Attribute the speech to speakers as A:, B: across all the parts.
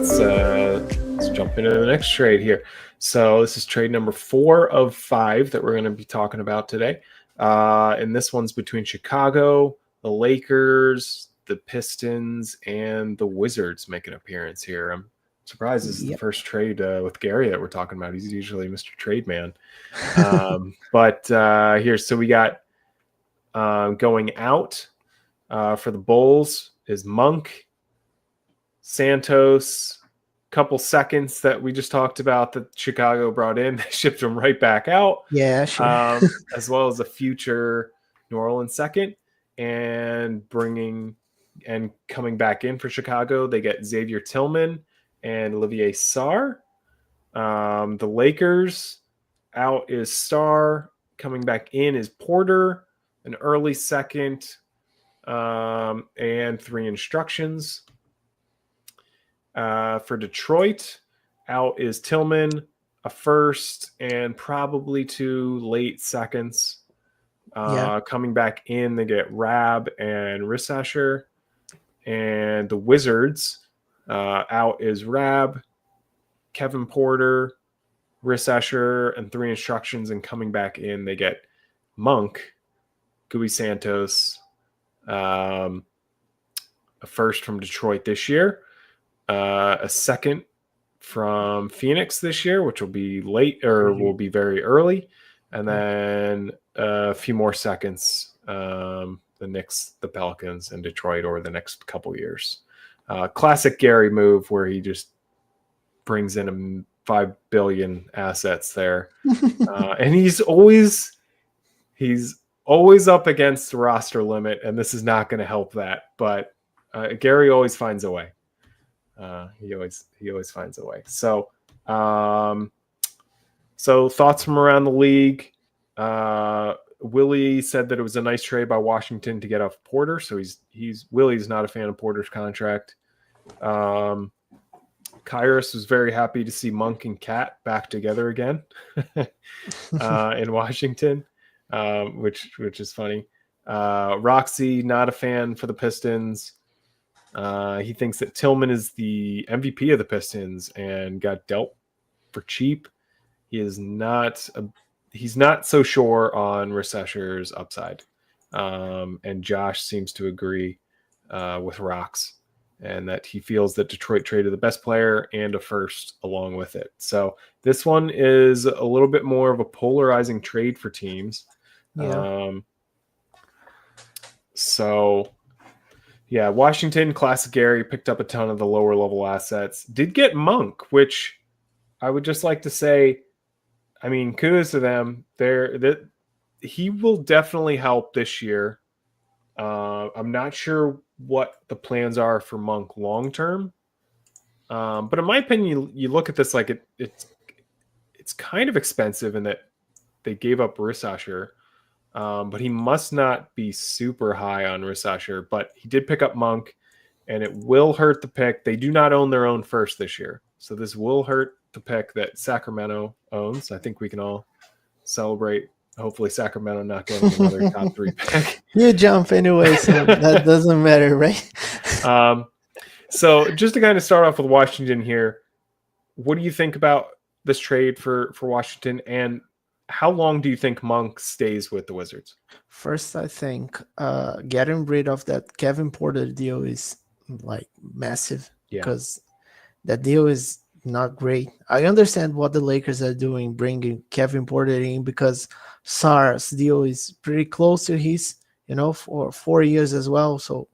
A: let's jump into the next trade here. So this is trade number 4 of 5 that we're going to be talking about today. And this one's between Chicago, the Lakers, the Pistons, and the Wizards make an appearance here. I'm surprised this is the first trade with Gary that we're talking about. He's usually Mr. Trade Man. But here, so we got going out for the Bulls is Monk, Santos, couple seconds that we just talked about that Chicago brought in. They shipped them right back out.
B: Yeah, sure.
A: As well as a future New Orleans second, and coming back in for Chicago, they get Xavier Tillman and Olivier Sarr. The Lakers out is Sarr. Coming back in is Porter, an early second, and 3 instructions. For Detroit, out is Tillman, a first, and probably 2 late seconds. Coming back in, they get Rab and Rissasher. And the Wizards, out is Rab, Kevin Porter, Rissasher, and 3 instructions. And coming back in, they get Monk, Gui Santos, a first from Detroit this year, a second from Phoenix this year, which will be late or will be very early, and then a few more seconds, the Knicks, the Pelicans, and Detroit over the next couple years. Classic Gary move where he just brings in $5 billion assets there, and he's always up against the roster limit, and this is not going to help that. But Gary always finds a way. He always finds a way. So, so thoughts from around the league. Willie said that it was a nice trade by Washington to get off Porter. So Willie's not a fan of Porter's contract. Kyrus was very happy to see Monk and Cat back together again in Washington, which is funny. Roxy, not a fan for the Pistons. He thinks that Tillman is the MVP of the Pistons and got dealt for cheap. He's not so sure on Rissasher's upside. And Josh seems to agree with Rox, and that he feels that Detroit traded the best player and a first along with it. So this one is a little bit more of a polarizing trade for teams. Yeah. Yeah, Washington, classic Gary, picked up a ton of the lower level assets. Did get Monk, which I would just like to say, I mean, kudos to them. He will definitely help this year. I'm not sure what the plans are for Monk long term. But in my opinion, you look at this like it's kind of expensive in that they gave up Rissasher. But he must not be super high on Rissasher. But he did pick up Monk, and it will hurt the pick. They do not own their own first this year, so this will hurt the pick that Sacramento owns. I think we can all celebrate. Hopefully, Sacramento not getting another top 3 pick.
B: You jump anyway, so that doesn't matter, right?
A: So just to kind of start off with Washington here, what do you think about this trade for Washington, and how long do you think Monk stays with the Wizards?
B: First, I think getting rid of that Kevin Porter deal is like massive, because that deal is not great. I understand what the Lakers are doing, bringing Kevin Porter in, because Sarr's deal is pretty close to his, for 4 years as well. So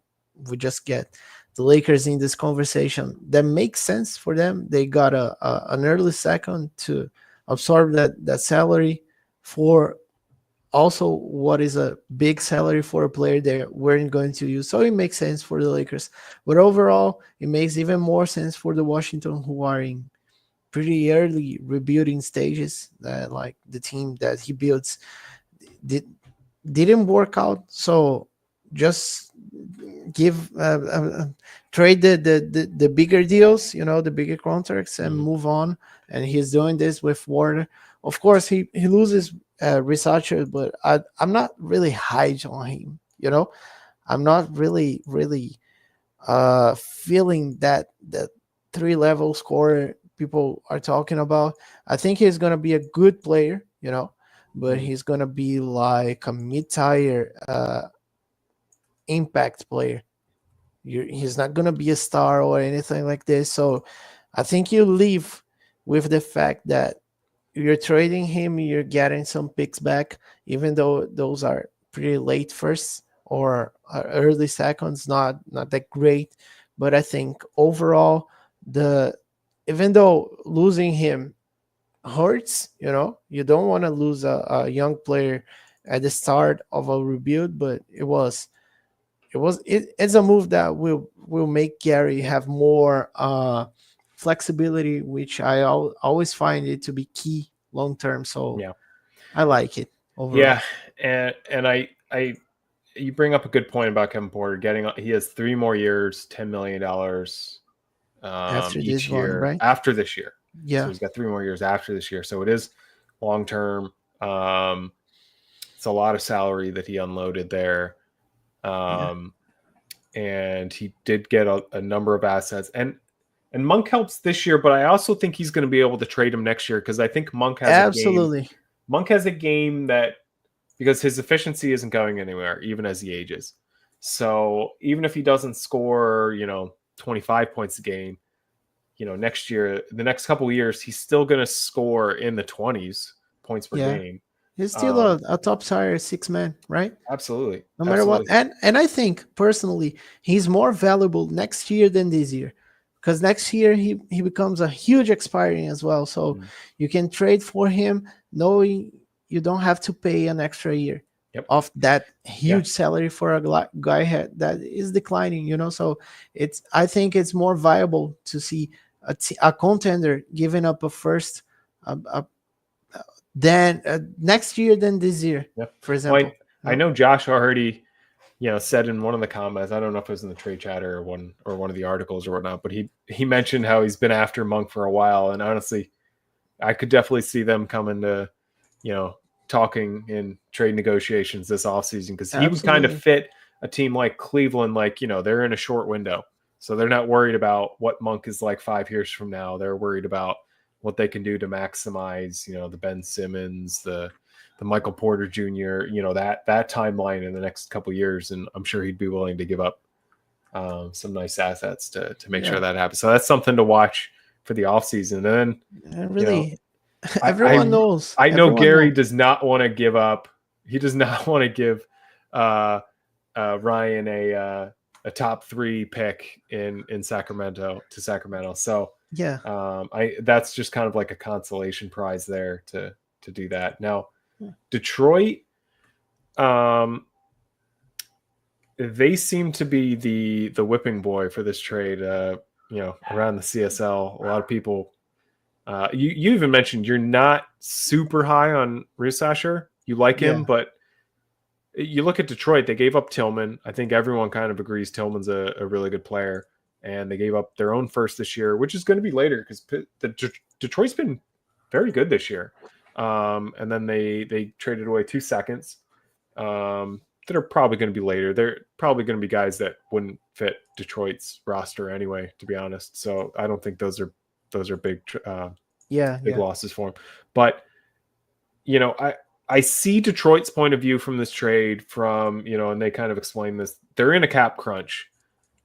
B: we just get the Lakers in this conversation. That makes sense for them. They got an early second to absorb that salary for also what is a big salary for a player they weren't going to use. So it makes sense for the Lakers. But overall, it makes even more sense for the Washington, who are in pretty early rebuilding stages. Like the team that he builds didn't work out. So just give trade the bigger deals, the bigger contracts, and move on. And he's doing this with Warner. Of course, he loses Rissasher, but I'm not really high on him. I'm not really feeling that 3-level scorer people are talking about. I think he's gonna be a good player, but he's gonna be like a mid-tier impact player. He's not gonna be a star or anything like this. So I think you leave with the fact that you're trading him, you're getting some picks back, even though those are pretty late firsts or early seconds, not that great. But I think overall, even though losing him hurts, you don't want to lose a young player at the start of a rebuild, but it's a move that will make Gary have more flexibility, which I always find it to be key long term. So
A: yeah,
B: I like it overall.
A: Yeah, and I you bring up a good point about Kevin Porter he has 3 more years, $10 million
B: After
A: each
B: this
A: year
B: one, right?
A: after this year.
B: Yeah.
A: So he's got 3 more years after this year. So it is long term. It's a lot of salary that he unloaded there. And he did get a number of assets. And Monk helps this year, but I also think he's going to be able to trade him next year because I think Monk has a game that, because his efficiency isn't going anywhere, even as he ages. So even if he doesn't score, 25 points a game, next year, the next couple of years, he's still going to score in the 20s points per game.
B: He's still a top tier 6-man, right?
A: Absolutely.
B: No matter what. And I think personally, he's more valuable next year than this year. Because next year he becomes a huge expiring as well. So you can trade for him knowing you don't have to pay an extra year of that huge salary for a guy that is declining, So I think it's more viable to see a contender giving up a first than next year than this year, for example.
A: I know Josh already said in one of the comments, I don't know if it was in the trade chatter or one of the articles or whatnot, but he mentioned how he's been after Monk for a while. And honestly, I could definitely see them coming to, talking in trade negotiations this offseason, because he would kind of fit a team like Cleveland, they're in a short window. So they're not worried about what Monk is like 5 years from now. They're worried about what they can do to maximize, the Ben Simmons, the Michael Porter Jr., that timeline in the next couple of years. And I'm sure he'd be willing to give up some nice assets to make sure that happens. So that's something to watch for the offseason. And then
B: everyone knows.
A: I know Gary does not want to give up. He does not want to give Ryan a top 3 pick in Sacramento. So that's just kind of like a consolation prize there to do that. Now, Detroit, they seem to be the whipping boy for this trade. Around the CSL, a lot of people. You even mentioned you're not super high on Risasher. You like him, but you look at Detroit. They gave up Tillman. I think everyone kind of agrees Tillman's a really good player, and they gave up their own first this year, which is going to be later because Detroit's been very good this year. And then they traded away 2 seconds that are probably going to be later. They're probably going to be guys that wouldn't fit Detroit's roster anyway, to be honest. So I don't think those are big losses for him. But I see Detroit's point of view from this trade from, and they kind of explain this. They're in a cap crunch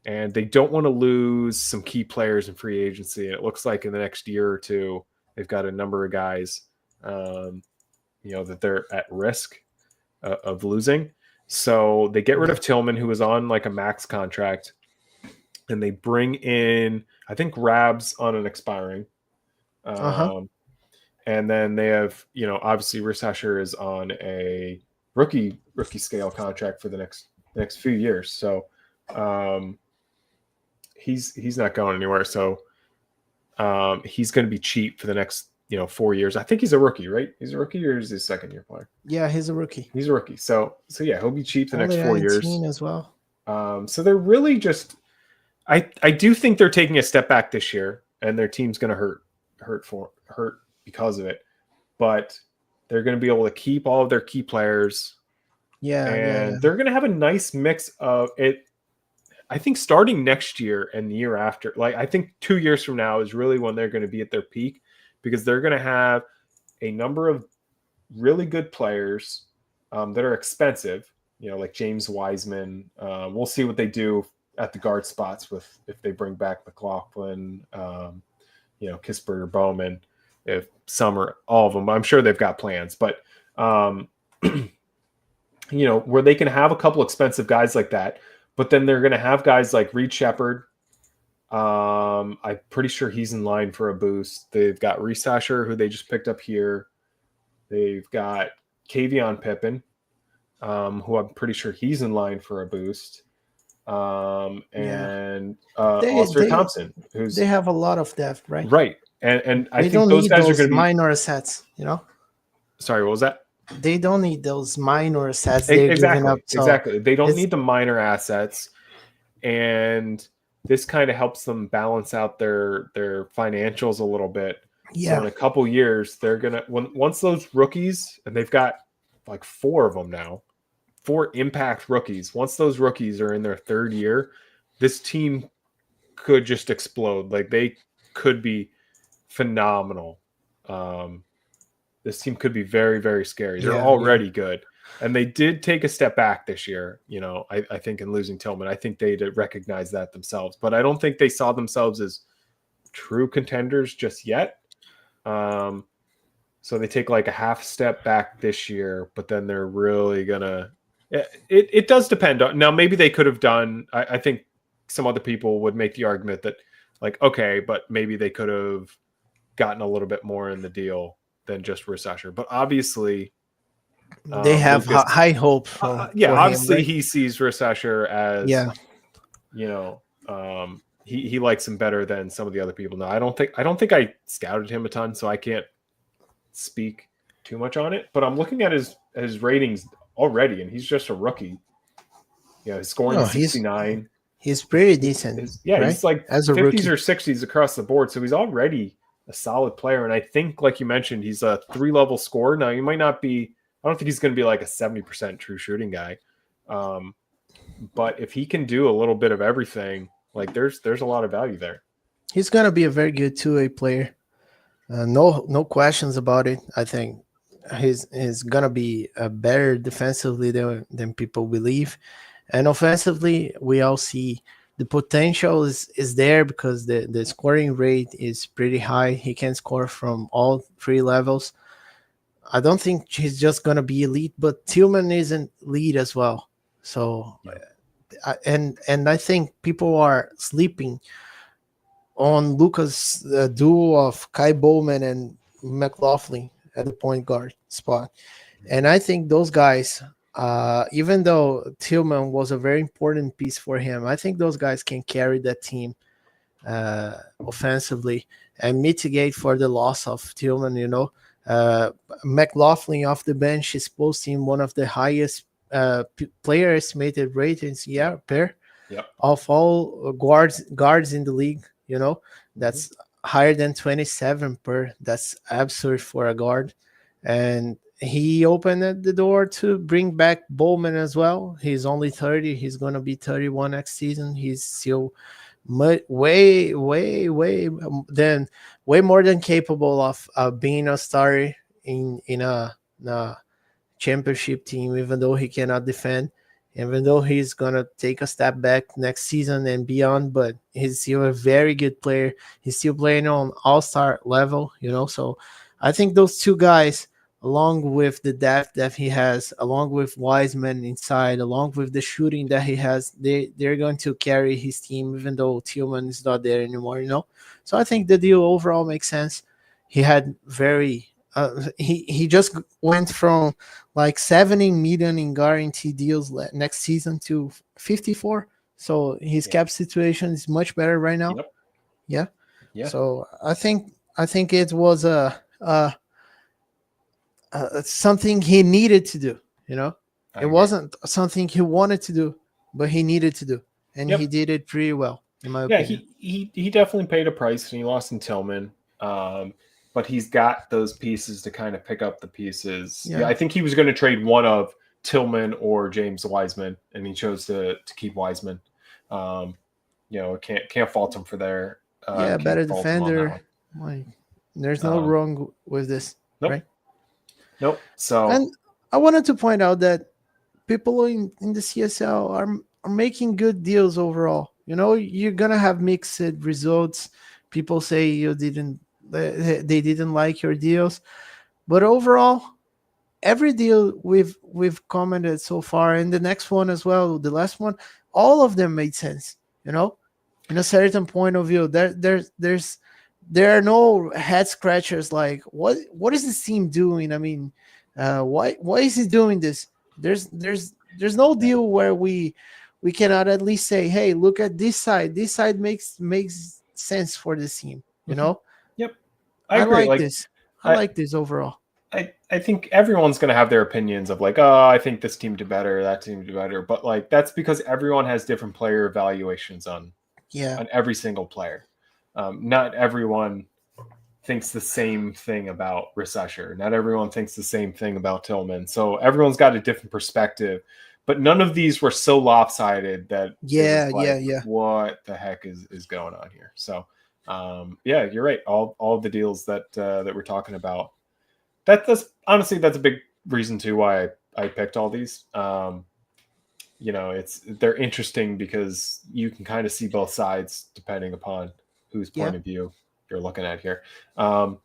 A: and they don't want to lose some key players in free agency. And it looks like in the next year or two, they've got a number of guys, that they're at risk of losing. So they get rid of Tillman, who was on like a max contract, and they bring in, I think, Rabs on an expiring. And then they have, obviously Risasher is on a rookie scale contract for the next few years. So he's not going anywhere. So he's going to be cheap for the next 4 years. I think he's a rookie, right? He's a rookie, or is he a second-year player?
B: Yeah, he's a rookie.
A: He's a rookie. So yeah, he'll be cheap the next 4 years
B: as well.
A: So they're really just. I do think they're taking a step back this year, and their team's going to hurt because of it. But they're going to be able to keep all of their key players. They're going to have a nice mix of it. I think starting next year and the year after, like I think 2 years from now is really when they're going to be at their peak, because they're going to have a number of really good players that are expensive, like James Wiseman. We'll see what they do at the guard spots with if they bring back McLaughlin, Kispert or Bowman, if some or all of them. I'm sure they've got plans, but where they can have a couple expensive guys like that, but then they're going to have guys like Reed Shepherd. I'm pretty sure he's in line for a boost. They've got Reese Asher, who they just picked up here. They've got Kavion Pippen, who I'm pretty sure he's in line for a boost. And Austin Thompson, who's
B: they have a lot of depth, right?
A: Right, and I think those guys are going to be
B: minor assets.
A: Sorry, what was that?
B: They don't need those minor assets.
A: Exactly. They don't need the minor assets, and this kind of helps them balance out their financials a little bit.
B: Yeah.
A: So in a couple years, they're gonna once those rookies, and they've got like 4 of them now, 4 impact rookies. Once those rookies are in their 3rd year, this team could just explode. Like they could be phenomenal. This team could be very, very scary. They're already good. And they did take a step back this year, I think in losing Tillman. I think they did recognize that themselves. But I don't think they saw themselves as true contenders just yet. So they take like a half step back this year, but then they're really going to – it does depend. Now, maybe they could have done – I think some other people would make the argument that like, okay, but maybe they could have gotten a little bit more in the deal than just Reese Asher. But obviously
B: they have high hope for
A: obviously
B: him, right?
A: He sees Reese Asher as he likes him better than some of the other people. Now I don't think I scouted him a ton, so I can't speak too much on it, but I'm looking at his ratings already, and he's just a rookie. He's scoring 69.
B: He's pretty decent.
A: Right? He's like as a 50s rookie. Or 60s across the board, so he's already a solid player. And I think, like you mentioned, he's a 3-level scorer. Now, he might not be – I don't think he's going to be like a 70% true shooting guy. But if he can do a little bit of everything, like there's a lot of value there.
B: He's going to be a very good 2-way player. No questions about it. I think he's going to be better defensively than people believe. And offensively, we all see – the potential is there because the scoring rate is pretty high. He can score from all 3 levels. I don't think he's just going to be elite, but Tillman isn't elite as well. So, and I think people are sleeping on Luka's duo of Kai Bowman and McLaughlin at the point guard spot. And I think those guys... even though Tillman was a very important piece for him, I think those guys can carry that team offensively and mitigate for the loss of Tillman. McLaughlin off the bench is posting one of the highest player estimated ratings of all guards in the league. That's higher than 27 per. That's absurd for a guard. And he opened the door to bring back Bowman as well. He's only 30. He's going to be 31 next season. He's still way more than capable of being a starter in a championship team, even though he cannot defend, even though he's going to take a step back next season and beyond. But he's still a very good player. He's still playing on all-star level, So I think those 2 guys, along with the depth that he has, along with Wiseman inside, along with the shooting that he has, they're going to carry his team, even though Tillman is not there anymore, So I think the deal overall makes sense. He had he just went from like 70 million in guarantee deals next season to 54. So his cap situation is much better right now.
A: Yep.
B: Yeah. So I think it was something he needed to do, It wasn't something he wanted to do, but he needed to do, and he did it pretty well, in my opinion.
A: He definitely paid a price, and he lost in Tillman, but he's got those pieces to kind of pick up the pieces. Yeah, I think he was going to trade one of Tillman or James Wiseman, and he chose to keep Wiseman. Can't fault them for their
B: better defender. There's no wrong with this,
A: nope.
B: right?
A: Nope. So,
B: and I wanted to point out that people in the CSL are making good deals overall. You're gonna have mixed results. People say they didn't like your deals, but overall, every deal we've commented so far, and the next one as well, the last one, all of them made sense. In a certain point of view, there are no head scratchers like what is this team doing? I mean, why is he doing this? There's no deal where we cannot at least say, hey, look at this side. This side makes sense for this team.
A: Yep,
B: I agree. Like this. I like this overall.
A: I think everyone's going to have their opinions of like, oh, I think this team did better, that team did better. But like, that's because everyone has different player evaluations on every single player. Not everyone thinks the same thing about Risesher. Not everyone thinks the same thing about Tillman. So everyone's got a different perspective. But none of these were so lopsided that what the heck is going on here? So you're right. All the deals that we're talking about. That's honestly, that's a big reason too why I picked all these. They're interesting because you can kind of see both sides depending upon whose point of view you're looking at here. Now,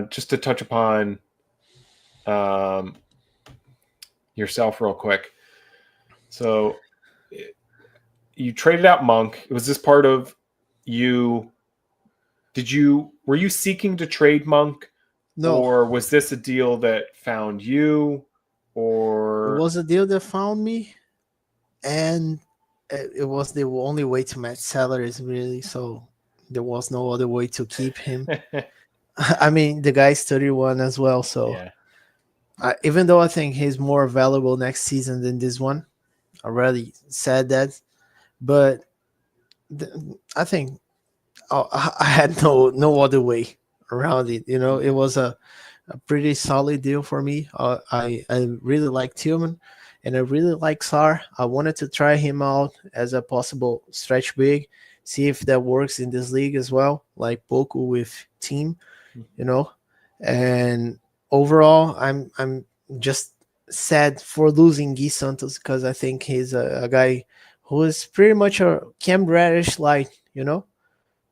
A: just to touch upon yourself real quick. So you traded out Monk. Was this part of you? Were you seeking to trade Monk?
B: No.
A: Or was this a deal that found you? Or
B: it was a deal that found me, and it was the only way to match salaries, really. So there was no other way to keep him. I mean, the guy's 31 as well. So even though I think he's more valuable next season than this one, I already said that. But I think I had no other way around it. It was a pretty solid deal for me. I really like Tillman, and I really like Sarr. I wanted to try him out as a possible stretch big, see if that works in this league as well, like Poku with team, And overall, I'm just sad for losing Gui Santos because I think he's a guy who is pretty much a Cam Reddish light.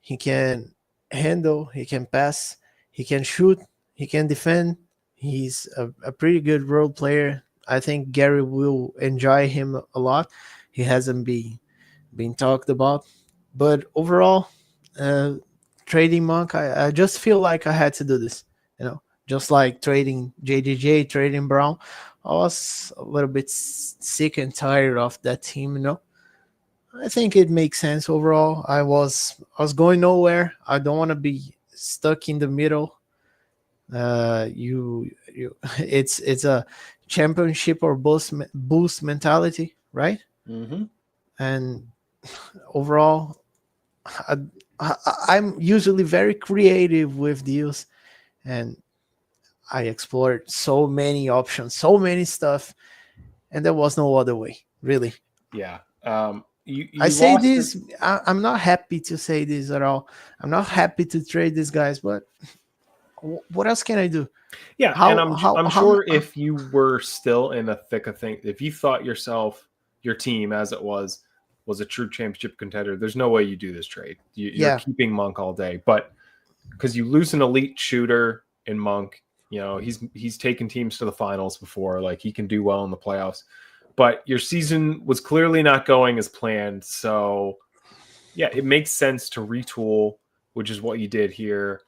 B: He can handle, he can pass, he can shoot, he can defend. He's a pretty good role player. I think Gary will enjoy him a lot. He hasn't been talked about, but overall, trading Monk, I just feel like I had to do this. Just like trading JJJ, trading Brown. I was a little bit sick and tired of that team. I think it makes sense overall. I was going nowhere. I don't want to be stuck in the middle. It's a championship or boost mentality, right?
A: Mm-hmm.
B: And overall, I'm usually very creative with deals, and I explored so many options, so many stuff, and there was no other way, really.
A: Yeah.
B: I say this. I'm not happy to say this at all. I'm not happy to trade these guys, but what else can I do?
A: Yeah, and I'm sure if you were still in the thick of things, if you thought your team as it was a true championship contender, there's no way you do this trade. You're keeping Monk all day, but because you lose an elite shooter in Monk, he's taken teams to the finals before. Like, he can do well in the playoffs. But your season was clearly not going as planned. So, yeah, it makes sense to retool, which is what you did here.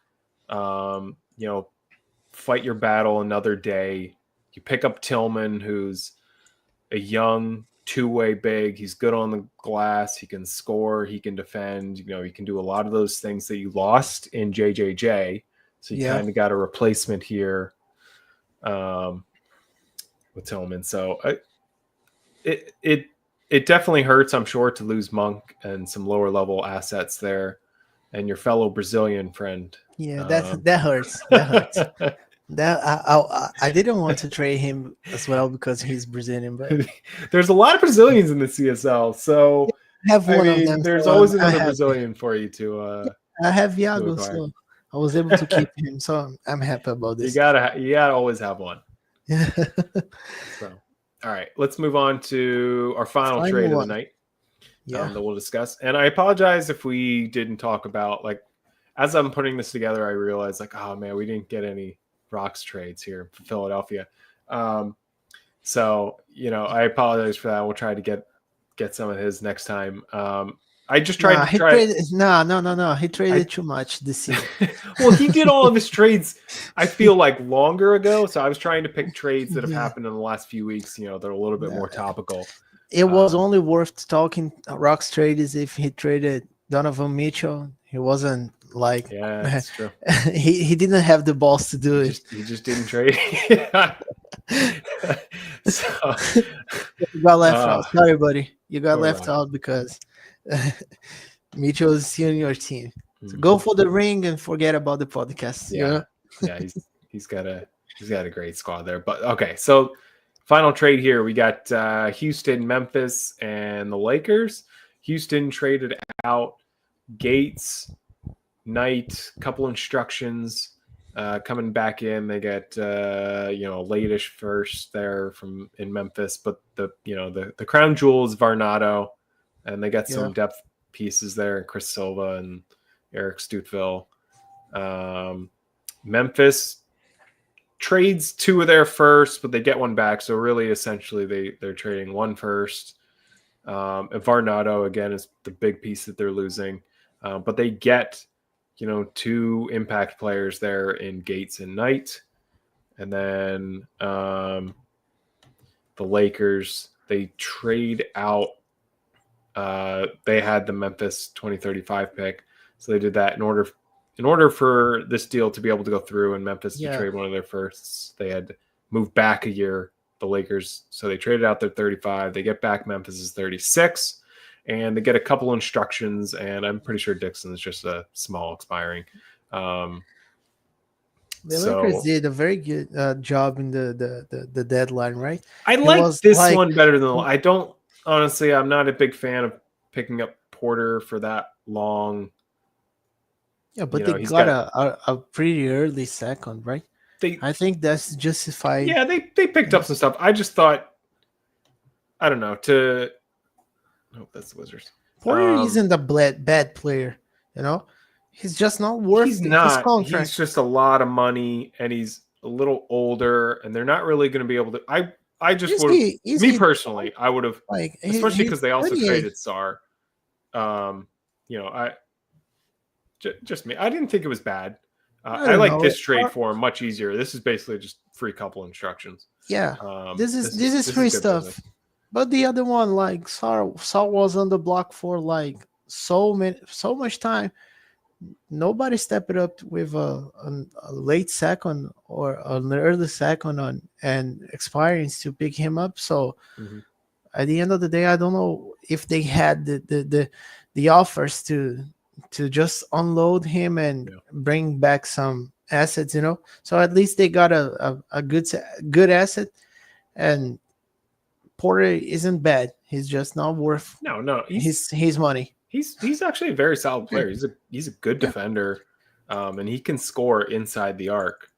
A: Fight your battle another day. You pick up Tillman, who's a young two-way big. He's good on the glass. He can score. He can defend. He can do a lot of those things that you lost in JJJ. So you kind of got a replacement here with Tillman. So it definitely hurts, I'm sure, to lose Monk and some lower level assets there, and your fellow Brazilian friend.
B: Yeah, that hurts. That hurts. I didn't want to trade him as well because he's Brazilian, but
A: there's a lot of Brazilians in the CSL, so
B: have
A: I
B: one of
A: mean,
B: them.
A: there's
B: So
A: always
B: I'm
A: another
B: happy.
A: Brazilian for you to
B: I have Iago,
A: acquire.
B: so I was able to keep him. So I'm happy about
A: You
B: this.
A: gotta always have one.
B: Yeah.
A: So, all right, let's move on to our final
B: Final
A: trade of the
B: one.
A: night.
B: Yeah.
A: That we'll discuss. And I apologize if we didn't talk about, like, as I'm putting this together, I realized, like, oh man, we didn't get any Rocks trades here for Philadelphia. So, you know, I apologize for that. We'll try to get some of his next time. I just tried to try.
B: No. He traded too much this season.
A: Well, he did all of his trades, I feel like, longer ago. So I was trying to pick trades that have happened in the last few weeks, you know, that are a little bit more topical.
B: It was only worth talking Rocks trades if he traded Donovan Mitchell. He wasn't like,
A: yeah, that's true.
B: he didn't have the balls to do it.
A: He just didn't trade. So,
B: you got left out. Sorry, buddy. You got left out because Mitchell is still in your team. So go for the ring and forget about the podcast.
A: Yeah, yeah, he's got a great squad there. But okay, so final trade here. We got Houston, Memphis, and the Lakers. Houston traded out Gates, Knight, couple instructions. Coming back in, they get late-ish first there in Memphis, but the crown jewel is Varnado, and they got some depth pieces there, Chris Silva and Eric Stoutville. Memphis trades 2 of their first, but they get 1 back, so really essentially they're trading 1 first. And Varnado again is the big piece that they're losing, but they get 2 impact players there in Gates and Knight. And then the Lakers, they trade out. They had the Memphis 2035 pick. So they did that in order for this deal to be able to go through and Memphis to trade one of their firsts. They had to move back a year, the Lakers. So they traded out their 35. They get back Memphis's 36. And they get a couple instructions, and I'm pretty sure Dixon's just a small expiring.
B: The Lakers did a very good job in the deadline, right?
A: I like this one better than I don't. Honestly, I'm not a big fan of picking up Porter for that long.
B: Yeah, but they got a pretty early second, right? I think that's justified.
A: Yeah, they picked up some stuff. I just thought, I don't know, oh, that's the Wizards.
B: Porter isn't a bad player, He's just not worth his contract.
A: He's just a lot of money, and he's a little older, and they're not really going to be able to. I just would have, me personally, I would have, especially because they also traded Sarr. Just me. I didn't think it was bad. I like this trade for him much easier. This is basically just free couple instructions.
B: Yeah, this is free stuff. Business. But the other one, like Sarr was on the block for like so much time. Nobody stepped it up with a late second or an early second and expiring to pick him up. So at the end of the day, I don't know if they had the offers to just unload him and bring back some assets, So at least they got a good asset, and Porter isn't bad. He's just not worth his money.
A: He's actually a very solid player. He's a good defender, and he can score inside the arc.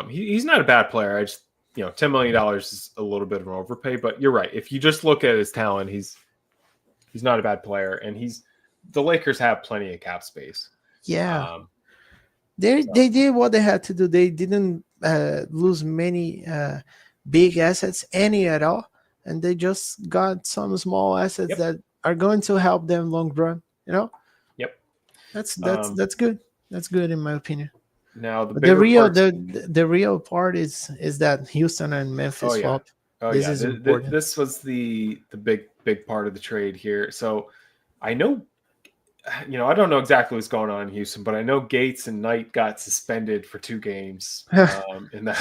A: He's not a bad player. I just $10 million is a little bit of an overpay, but you're right. If you just look at his talent, he's not a bad player, and the Lakers have plenty of cap space.
B: Yeah, they did what they had to do. They didn't lose many big assets, any at all. And they just got some small assets that are going to help them long run.
A: Yep.
B: That's good. That's good in my opinion.
A: Now
B: the real part is that Houston and Memphis swap.
A: This was the big part of the trade here. So I know, I don't know exactly what's going on in Houston, but I know Gates and Knight got suspended for 2 games in that.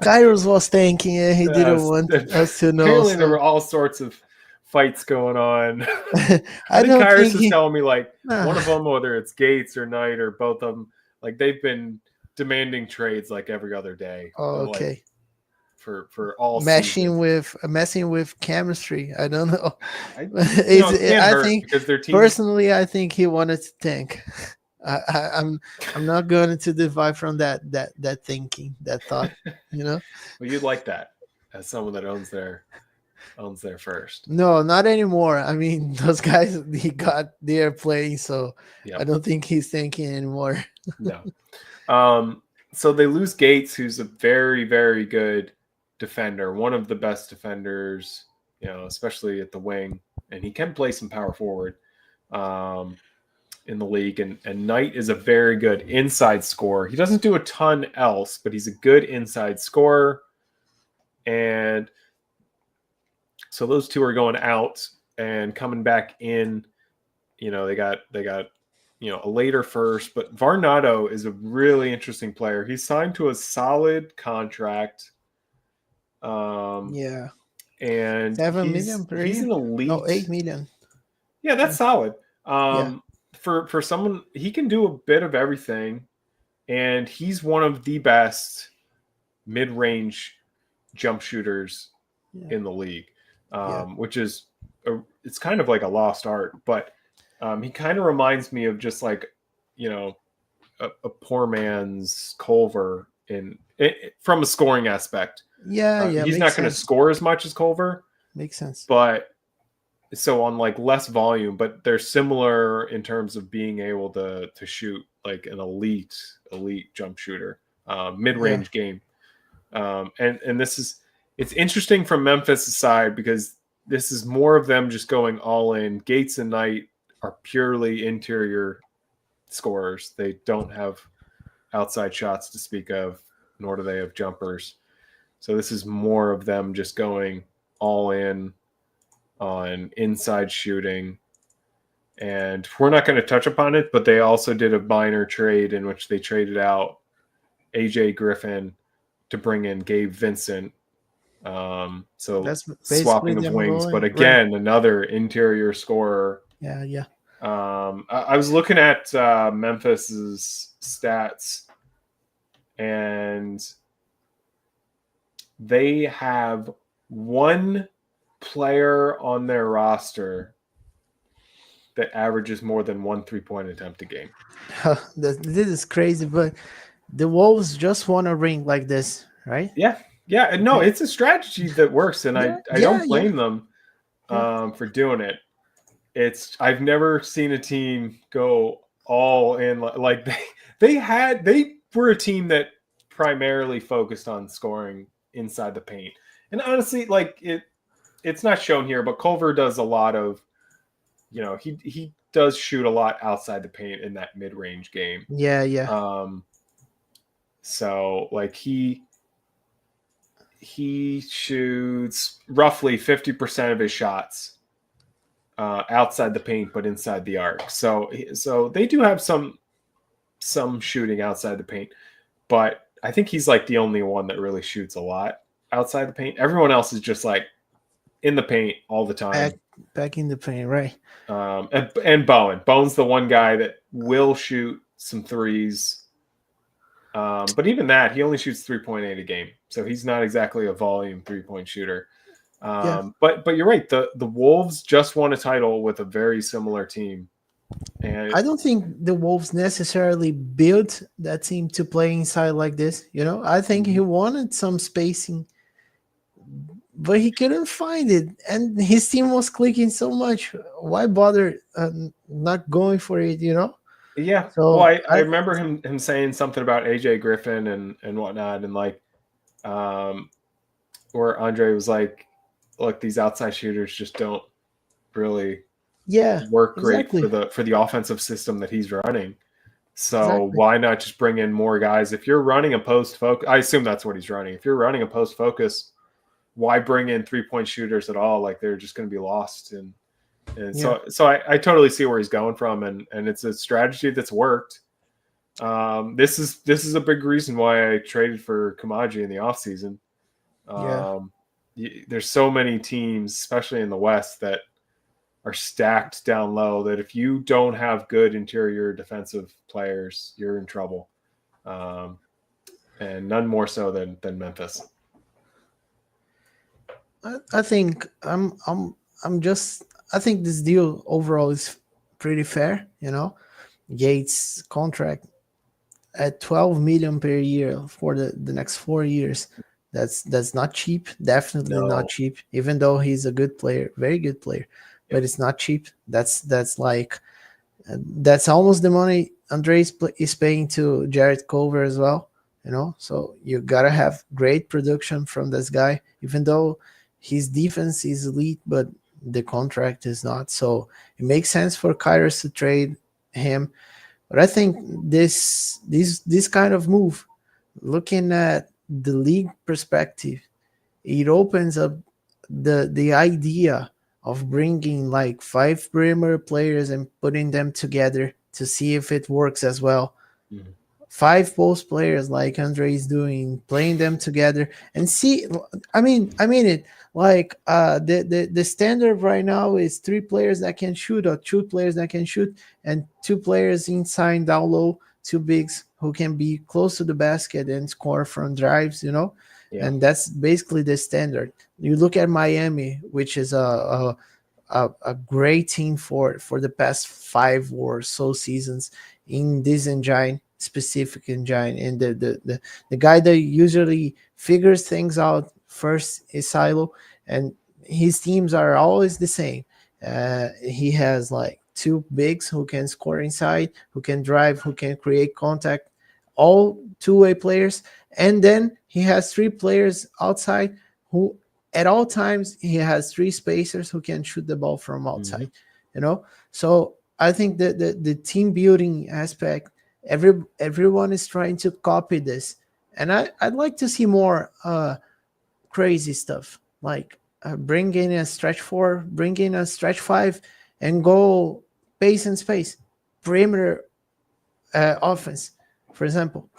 B: Kairos was thinking he didn't want us to know.
A: Apparently, there were all sorts of fights going on. I think Kairos is telling me one of them, whether it's Gates or Knight or both of them, they've been demanding trades every other day.
B: Oh, okay.
A: for all
B: messing
A: seasons.
B: with chemistry. I don't know.
A: I
B: think
A: because their team
B: personally, I think he wanted to tank. I'm not going to divide from that thinking, that thought.
A: Well, you'd like that as someone that owns their first.
B: No, not anymore. I mean, those guys they're playing, so
A: Yep.
B: I don't think he's thinking anymore.
A: No. So they lose Gates, who's a very, very good defender, one of the best defenders, especially at the wing, and he can play some power forward in the league. And Knight is a very good inside scorer. He doesn't do a ton else, but he's a good inside scorer. And so those two are going out and coming back in. They got a later first, but Varnado is a really interesting player. He's signed to a solid contract.
B: Yeah.
A: And
B: 7 million per
A: he's
B: year?
A: an elite.
B: No, 8 million.
A: Yeah, that's solid. For someone, he can do a bit of everything, and he's one of the best mid-range jump shooters in the league, which is it's kind of like a lost art, but he kind of reminds me of just like, a poor man's Culver from a scoring aspect. He's not going to score as much as Culver.
B: Makes sense.
A: But so on like less volume, but they're similar in terms of being able to shoot like an elite jump shooter, mid-range game. And it's interesting from Memphis' side because this is more of them just going all in. Gates and Knight are purely interior scorers. They don't have outside shots to speak of, nor do they have jumpers. So this is more of them just going all in on inside shooting. And we're not going to touch upon it, but they also did a minor trade in which they traded out AJ Griffin to bring in Gabe Vincent. So that's swapping of wings, but again, another interior scorer.
B: Yeah.
A: I was looking at Memphis's stats, and they have one player on their roster that averages more than 1 3-point attempt a game.
B: This is crazy, but the Wolves just want a ring like this, right?
A: Yeah. No, it's a strategy that works, and I don't blame them for doing it. I've never seen a team go all in like they were a team that primarily focused on scoring inside the paint. And honestly, like it's not shown here, but Culver does a lot of, he does shoot a lot outside the paint in that mid-range game.
B: Yeah.
A: So like he shoots roughly 50% of his shots outside the paint, but inside the arc. So they do have some shooting outside the paint, but I think he's like the only one that really shoots a lot outside the paint. Everyone else is just like in the paint all the time.
B: Back in the paint, right?
A: And Bowen's the one guy that will shoot some threes. But even that, he only shoots 3.8 a game. So he's not exactly a volume 3-point shooter. But you're right. The Wolves just won a title with a very similar team. And
B: I don't think the Wolves necessarily built that team to play inside like this. I think he wanted some spacing, but he couldn't find it. And his team was clicking so much. Why bother not going for it,
A: Yeah. So I remember him saying something about AJ Griffin and whatnot. And like, where Andre was like, look, these outside shooters just don't really work great for the offensive system that he's running. So why not just bring in more guys? If you're running a post focus, I assume that's what he's running. If you're running a post focus, why bring in 3-point shooters at all? Like they're just going to be lost. So I totally see where he's going from, and it's a strategy that's worked. This is a big reason why I traded for Kamaji in the offseason. There's so many teams, especially in the West, that are stacked down low that if you don't have good interior defensive players, you're in trouble. And none more so than Memphis.
B: I think I'm just I think this deal overall is pretty fair. Gates contract at 12 million per year for the next 4 years. That's not cheap. Definitely not
A: No.
B: cheap. Even though he's a good player, very good player, but it's not cheap. That's like that's almost the money Andre is paying to Jared Culver as well. So you gotta have great production from this guy, even though his defense is elite, but the contract is not. So it makes sense for Kyrus to trade him. But I think this kind of move, looking at the league perspective, it opens up the idea of bringing like 5 perimeter players and putting them together to see if it works as well. Mm-hmm. 5 post players like Andre is doing, playing them together and see. I mean it. Like the standard right now is 3 players that can shoot or 2 players that can shoot and 2 players inside down low, 2 bigs who can be close to the basket and score from drives. Yeah. And that's basically the standard. You look at Miami, which is a great team for the past 5 or so seasons in this engine, specific engine, and the guy that usually figures things out first is Silo, and his teams are always the same. He has like 2 bigs who can score inside, who can drive, who can create contact, all two-way players, and then he has 3 players outside who at all times he has 3 spacers who can shoot the ball from outside. So I think that the team building aspect, everyone is trying to copy this, and I'd like to see more crazy stuff, like bring in a stretch 4, bring in a stretch 5, and go pace and space perimeter offense, for example.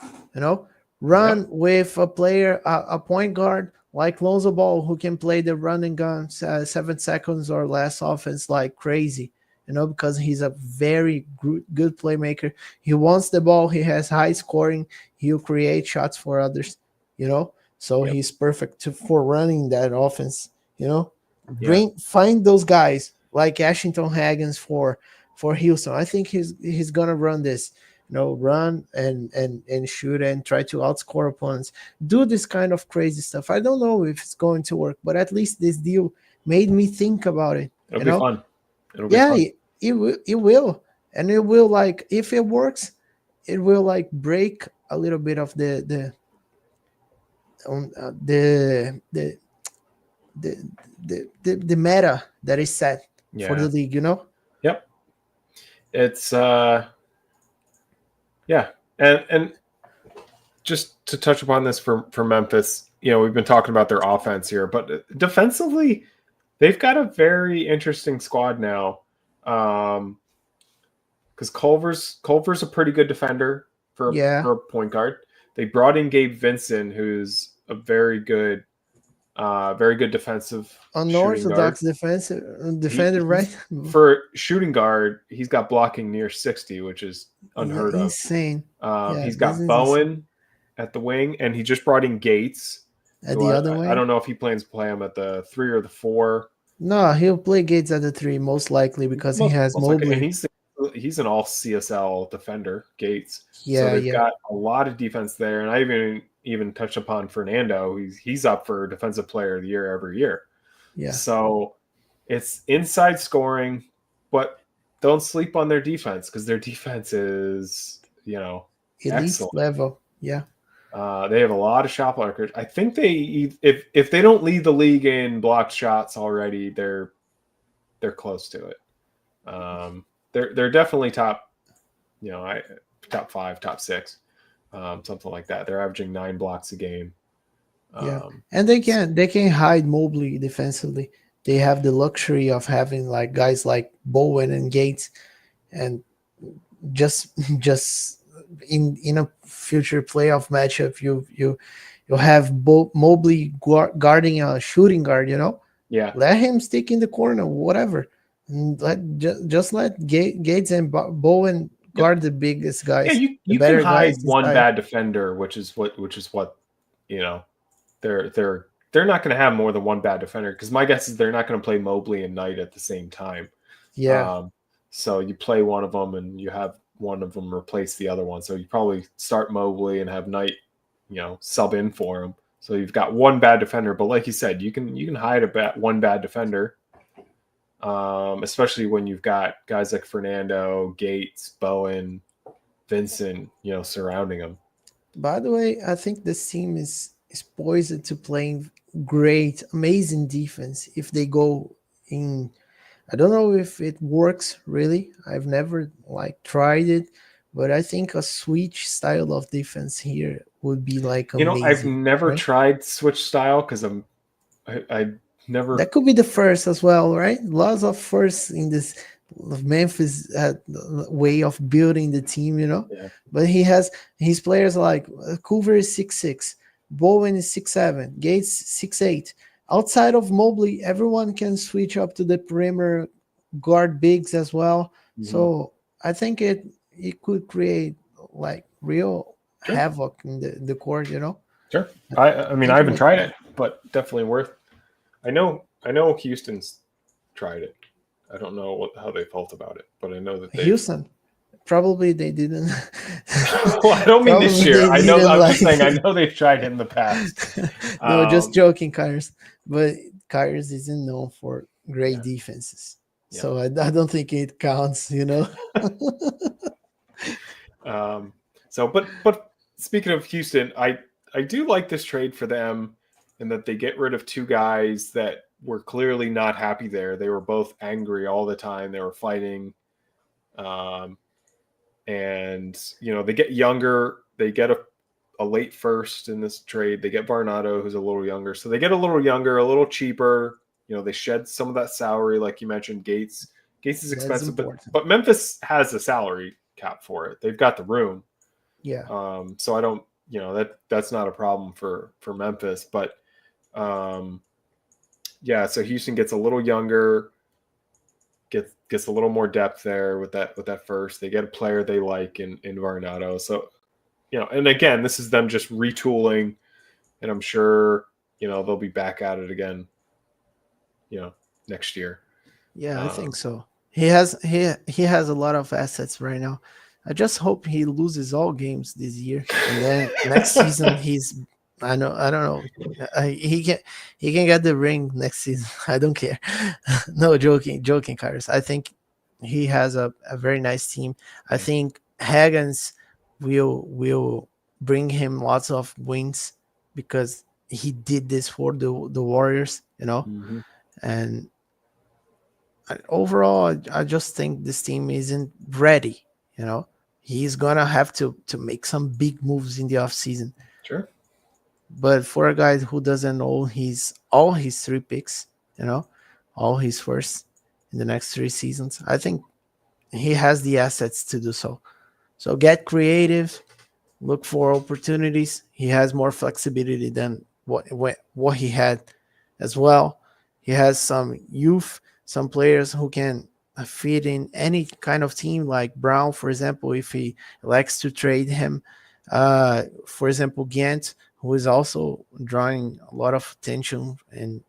B: Run with a player, a point guard like Lonzo Ball, who can play the run and gun 7 seconds or less offense like crazy, because he's a very good playmaker. He wants the ball. He has high scoring. He'll create shots for others, so he's perfect for running that offense, find those guys like Ashington Haggins for Houston. I think he's going to run this, run and shoot and try to outscore opponents, do this kind of crazy stuff. I don't know if it's going to work, but at least this deal made me think about it.
A: It'll be fun.
B: It will. And it will, like, if it works, it will like break a little bit of the meta that is set for the league,
A: Yep. It's and just to touch upon this for Memphis, we've been talking about their offense here, but defensively, they've got a very interesting squad now. Because Culver's a pretty good defender for a point guard. They brought in Gabe Vincent, who's a very good defensive,
B: unorthodox defender, right?
A: For shooting guard, he's got blocking near 60, which is unheard of.
B: Insane.
A: He's got Bowen at the wing, and he just brought in Gates
B: at the other wing.
A: I don't know if he plans to play him at the 3 or the 4.
B: No, he'll play Gates at the 3 most likely because he has Mobley.
A: And he's an all CSL defender, Gates. So they've got a lot of defense there, and I even touched upon Fernando. He's up for Defensive Player of the Year every year.
B: Yeah.
A: So it's inside scoring, but don't sleep on their defense because their defense is,
B: elite
A: excellent
B: level. Yeah.
A: They have a lot of shot blockers. I think if they don't lead the league in blocked shots already, they're close to it. They're definitely top, top 5, top 6, something like that. They're averaging 9 blocks a game.
B: And they can hide Mobley defensively. They have the luxury of having like guys like Bowen and Gates, and just in a future playoff matchup, you'll have Mobley guarding a shooting guard. Let him stick in the corner, whatever. And let Gates and Bowen guard the biggest guys.
A: Yeah, you can hide one bad defender, which is what they're they're not going to have more than one bad defender, because my guess is they're not going to play Mobley and Knight at the same time.
B: Yeah.
A: So you play one of them and you have one of them replace the other one. So you probably start Mobley and have Knight, sub in for him. So you've got one bad defender, but like you said, you can hide one bad defender, especially when you've got guys like Fernando, Gates, Bowen, Vincent, surrounding them.
B: By the way, I think this team is poised to playing great, amazing defense if they go in. I don't know if it works really. I've never tried it, but I think a switch style of defense here would be amazing.
A: I've never tried switch style because I never.
B: That could be the first as well, right? Lots of firsts in this Memphis way of building the team,
A: Yeah.
B: But he has his players like Culver is 6'6", Bowen is 6'7", Gates 6'8". Outside of Mobley, everyone can switch up to the perimeter, guard bigs as well. Mm-hmm. So I think it could create real havoc in the court,
A: Sure. I mean, I haven't tried it, but definitely worth. I know Houston's tried it. I don't know how they felt about it, but I know that
B: Houston probably they didn't.
A: Well, I don't mean this year. I know. I'm just saying. I know they've tried it in the past.
B: No, just joking, Kyers. But Kyers isn't known for great defenses, so I don't think it counts.
A: So, but speaking of Houston, I do like this trade for them, in that they get rid of two guys that were clearly not happy there. They were both angry all the time. They were fighting. And, they get younger. They get a late first in this trade. They get Varnado, who's a little younger. So they get a little younger, a little cheaper. They shed some of that salary, like you mentioned. Gates is expensive, but Memphis has a salary cap for it. They've got the room.
B: Yeah.
A: So I don't, that's not a problem for Memphis. But so Houston gets a little younger, gets a little more depth there with that first. They get a player they like in Varnado. So, and again, this is them just retooling, and I'm sure, they'll be back at it again, next year.
B: Yeah, I think so. He has a lot of assets right now. I just hope he loses all games this year, and then next season I don't know. He can get the ring next season. I don't care. No, joking, Kyros. I think he has a very nice team. I think Higgins will bring him lots of wins because he did this for the Warriors,
A: Mm-hmm.
B: And overall, I just think this team isn't ready. He's gonna have to make some big moves in the offseason.
A: Sure.
B: But for a guy who doesn't know all his 3 picks, all his first in the next 3 seasons, I think he has the assets to do so. So get creative, look for opportunities. He has more flexibility than what he had as well. He has some youth, some players who can fit in any kind of team, like Brown, for example, if he likes to trade him. For example, Gant, who is also drawing a lot of attention and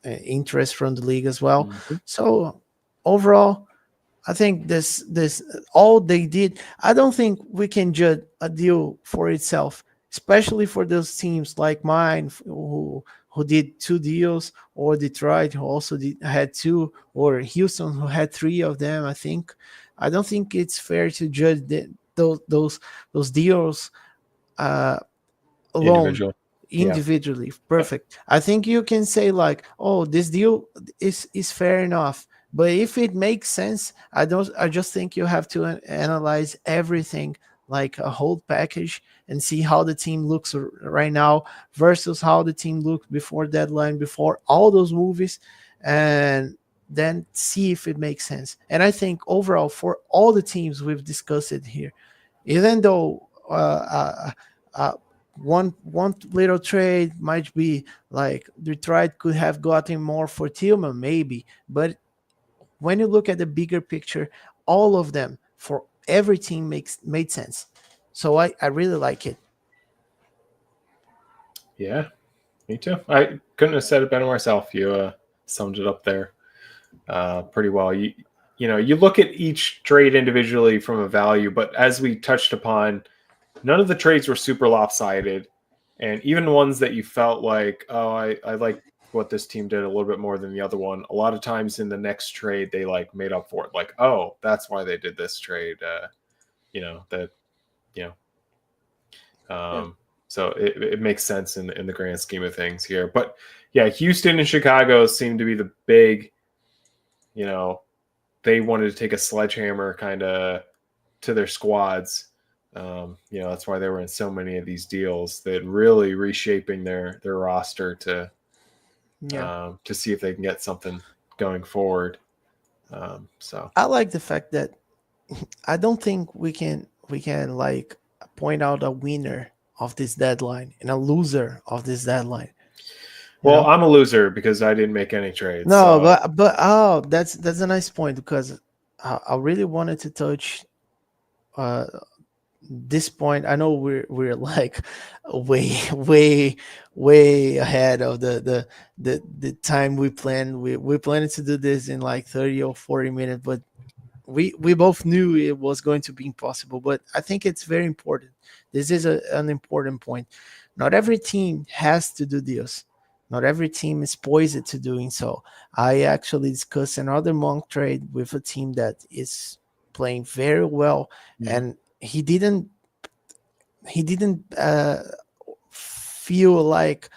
B: interest from the league as well.
A: Mm-hmm.
B: So overall, I think this all they did, I don't think we can judge a deal for itself, especially for those teams like mine who did 2 deals, or Detroit who also had 2, or Houston who had 3 of them. I don't think it's fair to judge those deals alone, individually. Perfect. I think you can say this deal is fair enough, but if it makes sense, I just think you have to analyze everything like a whole package and see how the team looks right now versus how the team looked before deadline, before all those movies, and then see if it makes sense. And I think overall, for all the teams we've discussed it here, even though one little trade might be like Detroit could have gotten more for Tillman, maybe, but when you look at the bigger picture, all of them for every team made sense. So I really like it.
A: Yeah, Me too. I couldn't have said it better myself. You summed it up there pretty well. You look at each trade individually from a value, but as we touched upon, none of the trades were super lopsided, and even ones that you felt like, oh, I like what this team did a little bit more than the other one. A lot of times in the next trade, they like made up for it. Like, oh, that's why they did this trade. That you know. So it makes sense in the grand scheme of things here. But yeah, Houston and Chicago seem to be the big, they wanted to take a sledgehammer kind of to their squads. That's why they were in so many of these deals, that really reshaping their roster to see if they can get something going forward. So
B: I like the fact that I don't think we can like point out a winner of this deadline and a loser of this deadline.
A: Well, I'm a loser because I didn't make any trades.
B: No, so. but that's a nice point, because I really wanted to touch this point. I know we're like way ahead of the time we planned. We planned to do this in like 30 or 40 minutes, but we both knew it was going to be impossible. But I think it's very important. This is an important point. Not every team has to do this. Not every team is poised to doing so. I actually discussed another mock trade with a team that is playing very well, and he didn't feel like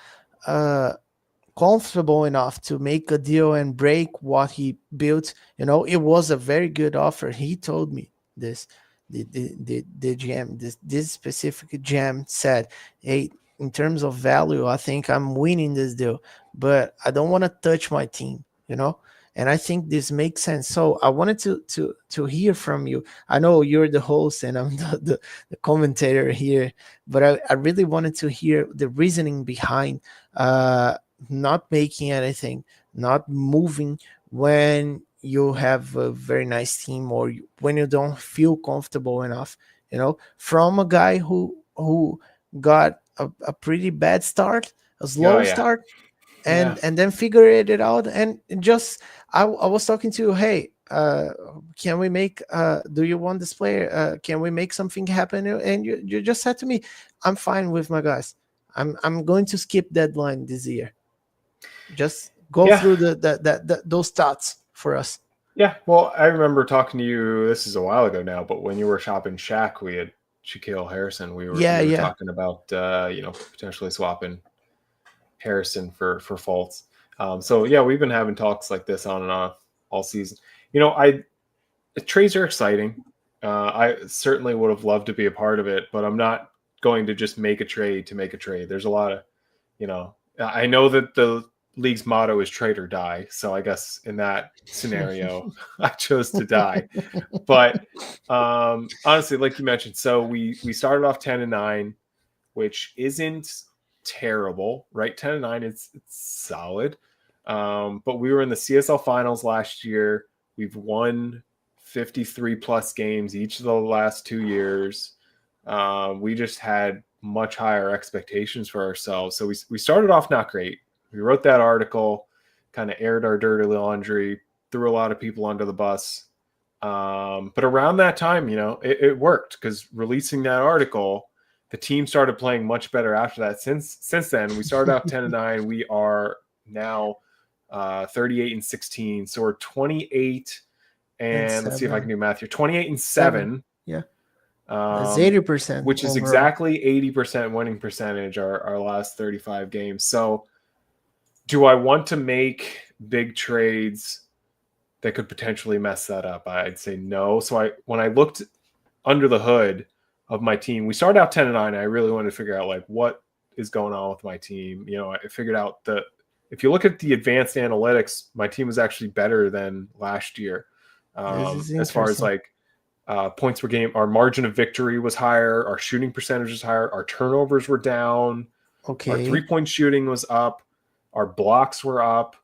B: comfortable enough to make a deal and break what he built. It was a very good offer. He told me this. The GM, this specific GM said, hey, in terms of value, I think I'm winning this deal, but I don't want to touch my team, and I think this makes sense. So I wanted to hear from you. I know you're the host and I'm the commentator here, but I really wanted to hear the reasoning behind not making anything, not moving when you have a very nice team, or when you don't feel comfortable enough, from a guy who got a pretty bad start, a slow start, and then figured it out. And just I was talking to you, hey, can we make do you want this player, can we make something happen? And you just said to me, I'm fine with my guys. I'm going to skip deadline this year. Just go through those thoughts for us.
A: Yeah, well, I remember talking to you, this is a while ago now, but when you were shopping Shaq, we had Shaquille Harrison. We were talking about potentially swapping Harrison for Fultz. So yeah, we've been having talks like this on and off all season. Trades are exciting. I certainly would have loved to be a part of it, but I'm not going to just make a trade to make a trade. There's a lot of, I know that the league's motto is trade or die. So I guess in that scenario, I chose to die. But honestly, like you mentioned, so we started off 10-9, which isn't terrible, right? 10-9, it's solid. But we were in the CSL finals last year. We've won 53 plus games each of the last 2 years. We just had much higher expectations for ourselves. So we started off not great. We wrote that article, kind of aired our dirty laundry, threw a lot of people under the bus. But around that time, it worked, because releasing that article, the team started playing much better after that. Since then, we started out 10-9. We are now 38-16. So we're 28 and let's see if I can do math here. 28-7.
B: Yeah. That's 80%,
A: which is overall. Exactly 80% winning percentage our last 35 games. So do I want to make big trades that could potentially mess that up? I'd say no. So when I looked under the hood of my team, we started out 10-9. I really wanted to figure out like what is going on with my team. I figured out if you look at the advanced analytics, my team was actually better than last year. As far as like points per game, our margin of victory was higher, our shooting percentage was higher, our turnovers were down, our 3-point shooting was up, our blocks were up.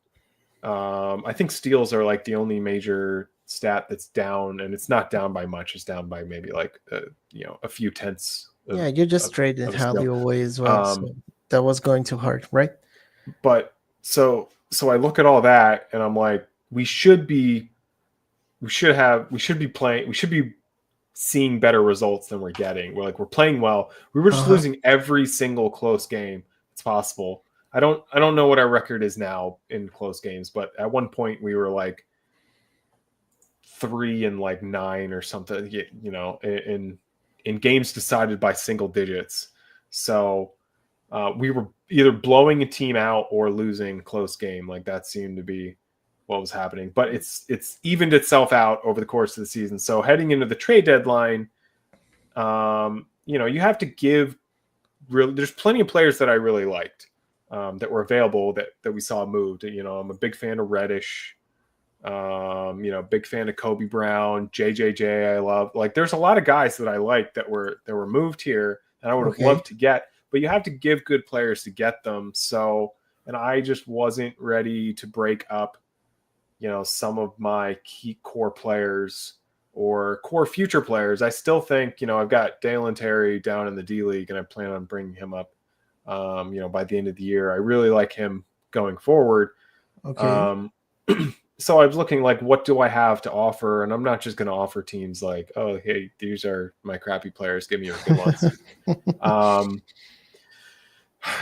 A: I think steals are like the only major stat that's down, and it's not down by much. It's down by maybe like a few tenths.
B: You just traded Halley away as well, so that was going to hurt, right?
A: But so I look at all that and I'm like, we should be seeing better results than we're getting. We're playing well. We were just losing every single close game. It's possible. I don't know what our record is now in close games, but at one point we were like 3-9 or something, you know, in games decided by single digits. So we were either blowing a team out or losing close game. Like that seemed to be what was happening, but it's evened itself out over the course of the season. So heading into the trade deadline, you know, you have to give there's plenty of players that I really liked that were available that we saw moved. You know, I'm a big fan of Reddish. You know, big fan of Kobe Brown, JJJ. I love, like, there's a lot of guys that I like that were moved here and I would have loved to get, but you have to give good players to get them. So, and I just wasn't ready to break up, you know, some of my key core players or core future players. I still think, you know, I've got Dalen Terry down in the D League and I plan on bringing him up, you know, by the end of the year. I really like him going forward. So I was looking like, what do I have to offer? And I'm not just going to offer teams like, oh, hey, these are my crappy players. Give me your good ones.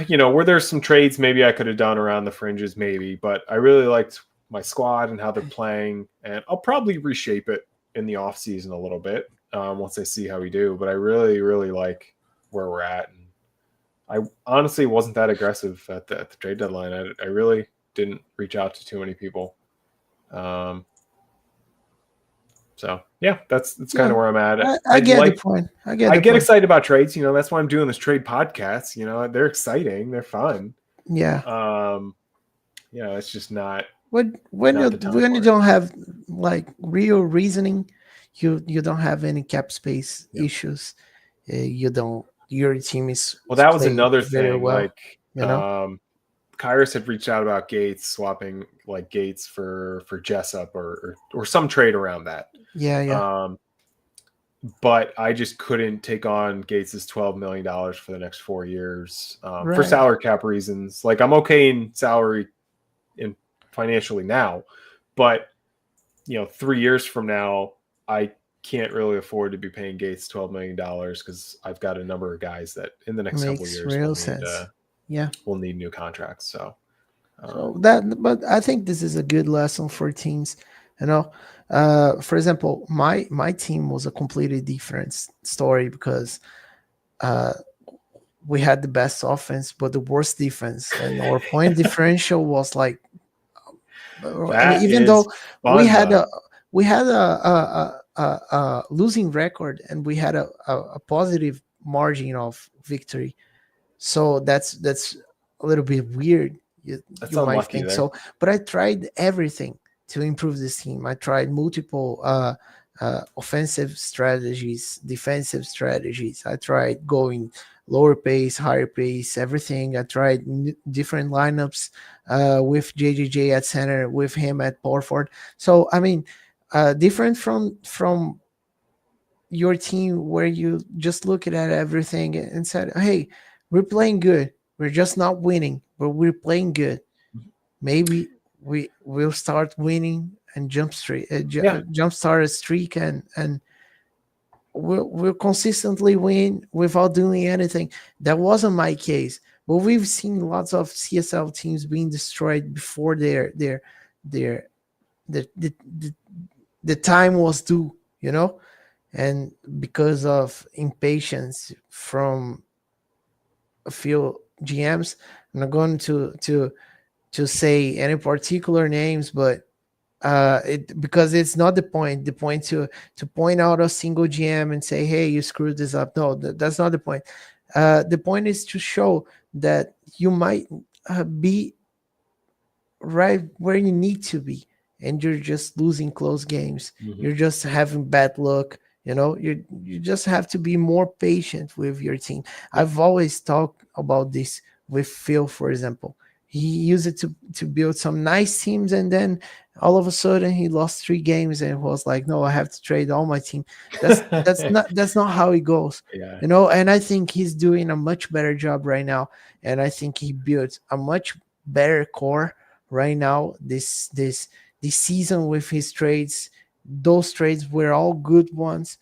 A: You know, were there some trades maybe I could have done around the fringes, maybe, but I really liked my squad and how they're playing, and I'll probably reshape it in the off season a little bit once I see how we do. But I really, really like where we're at. And I honestly wasn't that aggressive at the trade deadline. I really didn't reach out to too many people. So yeah, that's kind of where I'm at.
B: I get the point. I
A: get excited about trades. You know, that's why I'm doing this trade podcast. You know, they're exciting. They're fun.
B: Yeah.
A: You know, it's just not.
B: When you don't have like real reasoning, you don't have any cap space issues. Your team is
A: that was another thing.
B: Well,
A: like, you know, Kyrus had reached out about Gates, swapping like Gates for Jessup or some trade around that.
B: Yeah.
A: But I just couldn't take on Gates's $12 million for the next 4 years for salary cap reasons. Like, I'm okay in salary in financially now, but you know, 3 years from now, I can't really afford to be paying Gates $12 million because I've got a number of guys that in the next couple of years we'll need new contracts. So
B: but I think this is a good lesson for teams. You know, for example, my team was a completely different story because we had the best offense but the worst defense, and our point differential was like, even though we had a losing record and we had a positive margin of victory. So that's a little bit weird. You might think there. So, but I tried everything to improve this team. I tried multiple offensive strategies, defensive strategies. I tried going lower pace, higher pace, everything. I tried different lineups with JJJ at center, with him at power forward. So, I mean, different from your team where you just look at everything and said, hey, we're playing good. We're just not winning, but we're playing good. Maybe we'll start winning and jumpstart a streak and we'll consistently win without doing anything. That wasn't my case, but we've seen lots of CSL teams being destroyed before the time was due, you know, and because of impatience from a few GMs. I'm not going to say any particular names, but because it's not the point. The point to point out a single GM and say, hey, you screwed this up. No, that's not the point. The point is to show that you might be right where you need to be, and you're just losing close games. Mm-hmm. You're just having bad luck. You know, you just have to be more patient with your team. I've always talked about this with Phil, for example. He used it to build some nice teams, and then all of a sudden he lost 3 games and was like, no, I have to trade all my team. That's not how it goes. Yeah. You know, and I think he's doing a much better job right now. And I think he built a much better core right now. This season with his trades, those trades were all good ones.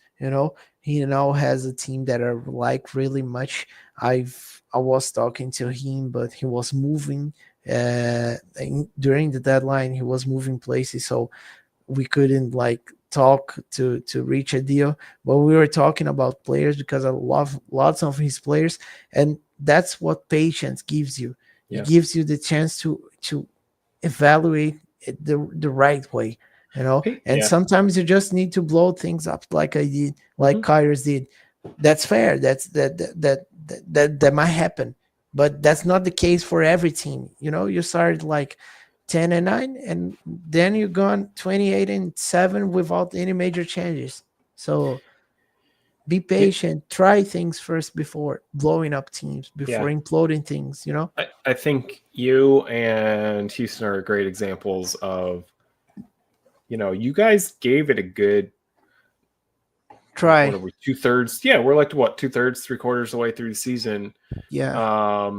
B: He now has a team that I like really much. I was talking to him, but he was moving during the deadline. He was moving places, so we couldn't like talk to reach a deal. But we were talking about players because I love lots of his players, and that's what patience gives you. It gives you the chance to evaluate it the right way, and sometimes you just need to blow things up like I did, like Kyrus did. That's fair. That might happen, but that's not the case for every team. You started like 10-9, and then you're gone 28-7 without any major changes. So be patient, try things first before blowing up teams, before imploding things.
A: I think you and Houston are great examples of, you guys gave it a good
B: try.
A: What are we, 2/3? Yeah, we're like, what, 2/3, 3/4 of the way through the season.
B: Yeah.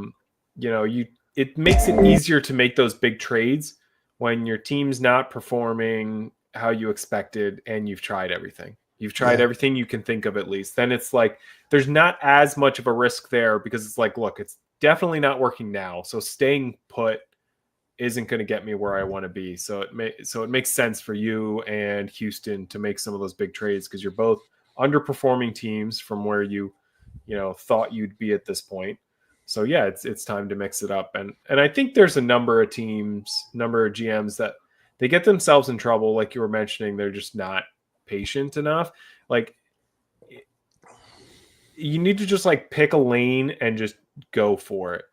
A: It makes it easier to make those big trades when your team's not performing how you expected and you've tried everything. You've tried everything you can think of at least. Then it's like there's not as much of a risk there because it's like, look, it's definitely not working now. So staying put isn't going to get me where I want to be. So it makes sense for you and Houston to make some of those big trades because you're both underperforming teams from where you thought you'd be at this point. So yeah, it's time to mix it up. And I think there's a number of GMs that they get themselves in trouble. Like you were mentioning, they're just not patient enough. Like you need to just like pick a lane and just go for it.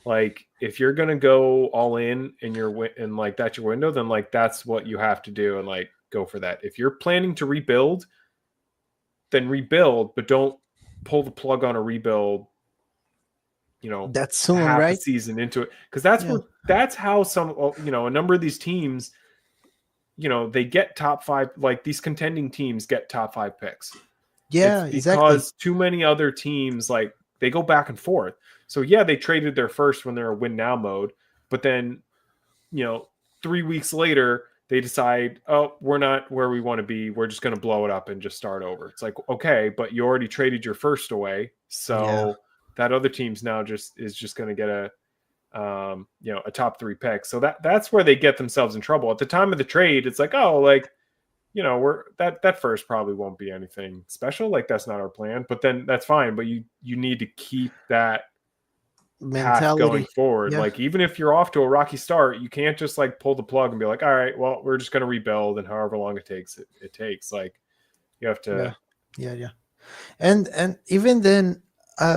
A: Like if you're going to go all in and like that's your window, then like that's what you have to do and like go for that. If you're planning to rebuild, then rebuild, but don't pull the plug on a rebuild,
B: that's soon,
A: half
B: right?
A: a season into it. Because that's how some, a number of these teams, they get top 5, like these contending teams get top 5 picks.
B: Yeah,
A: it's because too many other teams, like they go back and forth. So yeah, they traded their first when they're a win now mode, but then, 3 weeks later, they decide, oh, we're not where we want to be. We're just going to blow it up and just start over. It's like, okay, but you already traded your first away. So that other team's now is just going to get a top 3 pick. So that's where they get themselves in trouble. At the time of the trade, it's like, oh, like, we're that first probably won't be anything special. Like that's not our plan, but then that's fine. But you need to keep that mentality path going forward. Yeah. Like even if you're off to a rocky start, you can't just like pull the plug and be like, all right, well, we're just going to rebuild, and however long it takes, it takes. Like you have to.
B: Yeah. And even then,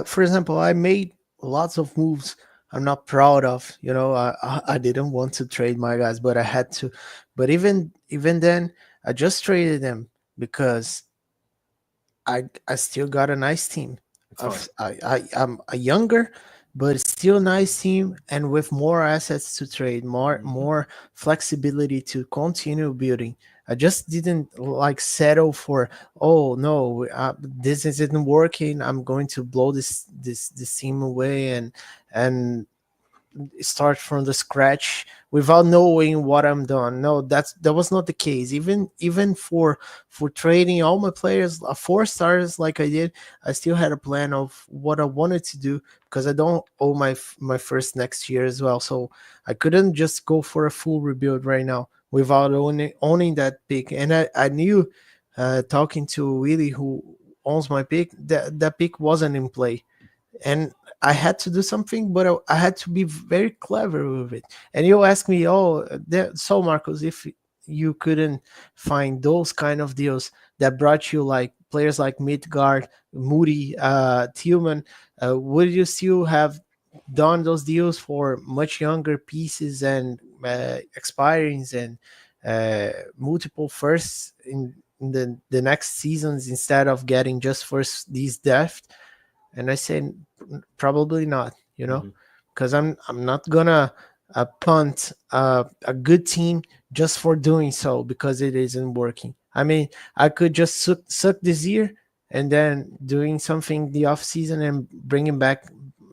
B: for example, I made lots of moves I'm not proud of. I didn't want to trade my guys, but I had to. But even then, I just traded them because I still got a nice team. I'm a younger but still nice team, and with more assets to trade, more flexibility to continue building. I just didn't like settle for, oh no, this isn't working, I'm going to blow this team away and start from the scratch without knowing what I'm doing. No, that was not the case. Even for trading all my players, 4 stars like I did, I still had a plan of what I wanted to do because I don't owe my first next year as well. So I couldn't just go for a full rebuild right now without owning that pick. And I knew, talking to Willie, who owns my pick, that pick wasn't in play. And I had to do something, but I had to be very clever with it. And you ask me, so Marcos, if you couldn't find those kind of deals that brought you like players like Midgard, Moody, Tillman, would you still have done those deals for much younger pieces and expirings and multiple firsts in the next seasons instead of getting just first these depth? And I said, probably not, because I'm not gonna punt a good team just for doing so because it isn't working. I mean, I could just suck this year and then doing something the off season and bringing back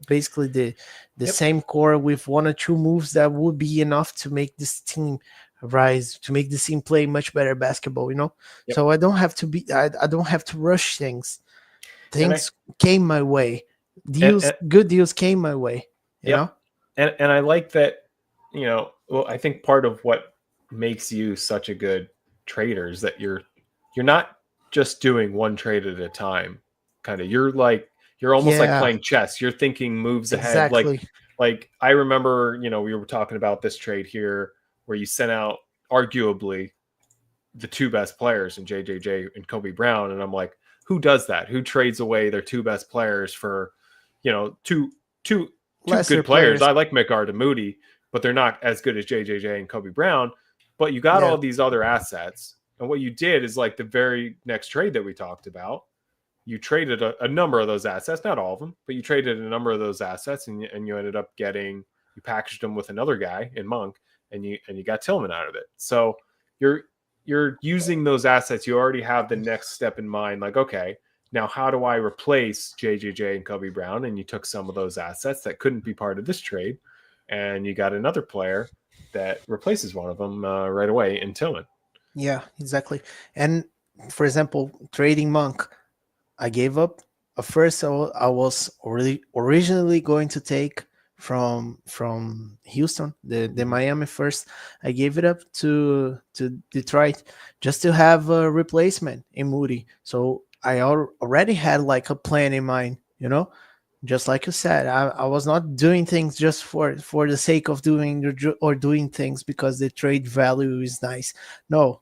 B: basically the same core with 1 or 2 moves that would be enough to make this team rise, to make this team play much better basketball, you know. So I don't have to I don't have to rush things. Things came my way. Good deals came my way, you know.
A: And I like that, you know. Well, I think part of what makes you such a good trader is that you're not just doing one trade at a time. Kind of, you're almost like playing chess. You're thinking moves ahead. Like I remember, you know, we were talking about this trade here where you sent out arguably the 2 best players in JJJ and Kobe Brown, and I'm like, who does that? Who trades away their 2 best players for, you know, two good players? I like McGard and Moody, but they're not as good as JJJ and Kobe Brown. But you got all these other assets, and what you did is like the very next trade that we talked about. You traded a number of those assets, not all of them, but you traded a number of those assets, and you ended up you packaged them with another guy in Monk, and you got Tillman out of it. So you're using those assets. You already have the next step in mind. Like, okay, now how do I replace JJJ and Kobe Brown? And you took some of those assets that couldn't be part of this trade, and you got another player that replaces one of them right away in Tillman.
B: Yeah, exactly. And for example, trading Monk, I gave up a first. I was originally going to take from Houston, the Miami first. I gave it up to Detroit just to have a replacement in Moody. So I already had like a plan in mind, you know. Just like you said, I was not doing things just for the sake of doing things because the trade value is nice. No,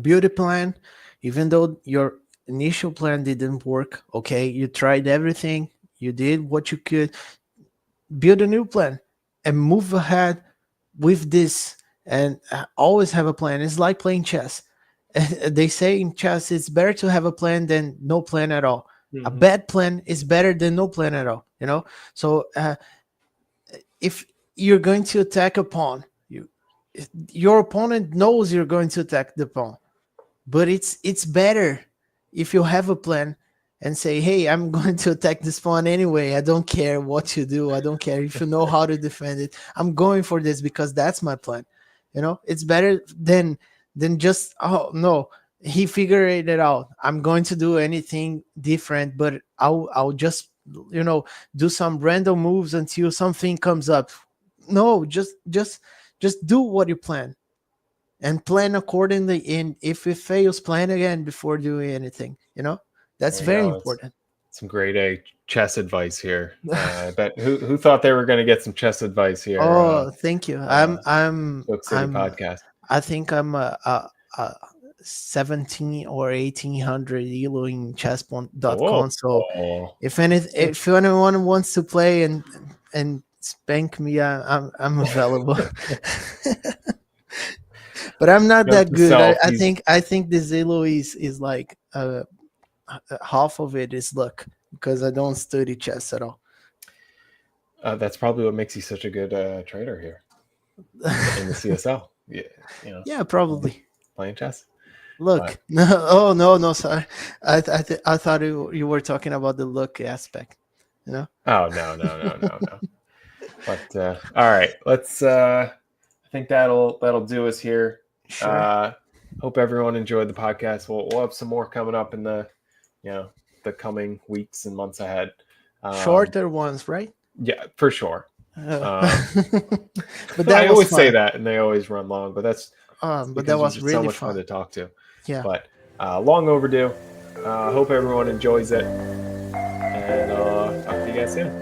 B: build a plan, even though your initial plan didn't work. Okay, you tried everything, you did what you could. Build a new plan and move ahead with this, and always have a plan. It's like playing chess. They say in chess it's better to have a plan than no plan at all. A bad plan is better than no plan at all, you know. So if you're going to attack a pawn, your opponent knows you're going to attack the pawn, but it's better if you have a plan and say, hey, I'm going to attack this pawn anyway. I don't care what you do. I don't care if you know how to defend it. I'm going for this because that's my plan. You know, it's better than just, oh no, he figured it out. I'm going to do anything different, but I'll just, you know, do some random moves until something comes up. No, just do what you plan. And plan accordingly. And if it fails, plan again before doing anything. You know, that's very important.
A: Some grade A chess advice here. I bet who thought they were going to get some chess advice here?
B: Oh, thank you. I'm
A: podcast.
B: I think I'm a 17 or 1800 elo in chess.com. So if anyone wants to play and spank me, I'm available. But I'm not that good. I think the Zillow is like half of it is luck because I don't study chess at all.
A: That's probably what makes you such a good trader here in the CSL. Yeah, you know.
B: Yeah, probably
A: playing chess.
B: Look, no, sorry. I thought you were talking about the luck aspect. You know?
A: Oh no. But all right, let's. I think that'll do us here.
B: Sure.
A: Hope everyone enjoyed the podcast. We'll have some more coming up in the coming weeks and months ahead.
B: Shorter ones, right?
A: Yeah, for sure.
B: But
A: I always say that, and they always run long. But that's
B: but that was really
A: so much
B: fun
A: to talk to.
B: Yeah.
A: But long overdue. Hope everyone enjoys it, and talk to you guys soon.